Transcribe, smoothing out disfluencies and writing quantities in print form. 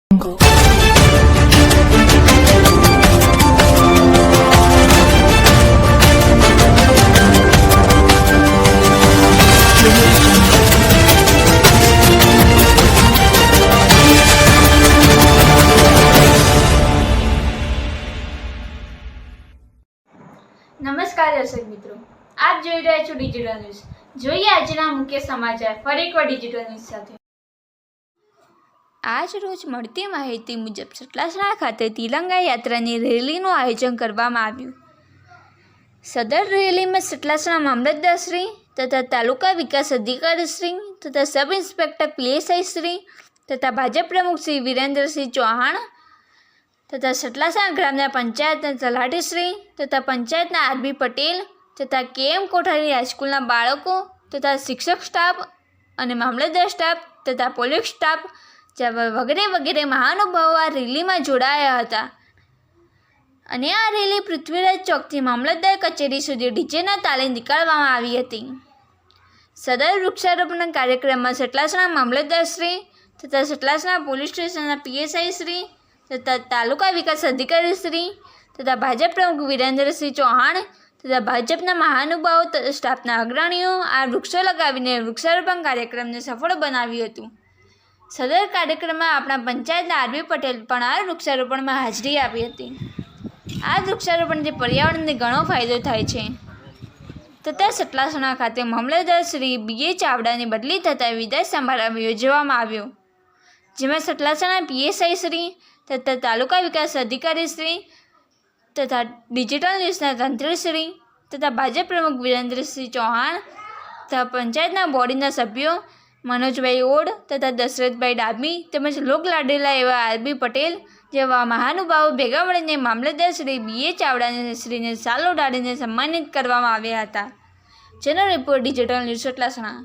નમસ્કાર દર્શક મિત્રો, આપ જોઈ રહ્યા છો ડિજિટલ ન્યૂઝ। જોઈએ આજના મુખ્ય સમાચાર ફરી એકવાર ડિજિટલ ન્યૂઝ સાથે। આજ રોજ મળતી માહિતી મુજબ સતલાસણા ખાતે તિરંગા યાત્રાની રેલીનું આયોજન કરવામાં આવ્યું। સદર રેલીમાં સતલાસણા મામલતદાર શ્રી તથા તાલુકા વિકાસ અધિકારી શ્રી તથા સબ ઇન્સ્પેક્ટર PSI શ્રી તથા ભાજપ પ્રમુખ શ્રી વિરેન્દ્રસિંહ ચૌહાણ તથા સતલાસણા ગ્રામના પંચાયતના તલાટી શ્રી તથા પંચાયતના RB પટેલ તથા KM કોઠારી હાઈસ્કૂલના બાળકો તથા શિક્ષક સ્ટાફ અને મામલતદાર સ્ટાફ તથા પોલીસ સ્ટાફ વગેરે મહાનુભાવો આ રેલીમાં જોડાયા હતા અને આ રેલી પૃથ્વીરાજ ચોકથી મામલતદાર કચેરી સુધી ડીજેના તાલે નીકાળવામાં આવી હતી। સદર વૃક્ષારોપણ કાર્યક્રમમાં સતલાસણા મામલતદાર શ્રી તથા સતલાસણા પોલીસ સ્ટેશનના PSI શ્રી તથા તાલુકા વિકાસ અધિકારી શ્રી તથા ભાજપ પ્રમુખ વિરેન્દ્રસિંહ ચૌહાણ તથા ભાજપના મહાનુભાવો સ્ટાફના અગ્રણીઓ આ વૃક્ષો લગાવીને વૃક્ષારોપણ કાર્યક્રમને સફળ બનાવ્યું હતું। સદર કાર્યક્રમમાં આપણા પંચાયતના RB પટેલ પણ આ વૃક્ષારોપણમાં હાજરી આપી હતી। આ વૃક્ષારોપણથી પર્યાવરણને ઘણો ફાયદો થાય છે તથા સતલાસણા ખાતે મામલતદાર શ્રી BA ચાવડાની બદલી થતાં વિદાય સમારંભ યોજવામાં આવ્યો, જેમાં સતલાસણા PSI શ્રી તથા તાલુકા વિકાસ અધિકારી શ્રી તથા ડિજિટલ ન્યૂઝના તંત્રીશ્રી તથા ભાજપ પ્રમુખ વિરેન્દ્રસિંહ ચૌહાણ તથા પંચાયતના બોડીના સભ્યો મનોજભાઈ ઓડ તથા દશરથભાઈ ડાભી તેમજ લોકલાડીલા એવા RB પટેલ જેવા મહાનુભાવો ભેગા મળીને મામલતદાર શ્રી BA ચાવડાને શ્રીને સાલ ઓઢાડીને સન્માનિત કરવામાં આવ્યા હતા। જેનો રિપોર્ટ ડિજિટલ ન્યૂઝ સતલાસણા।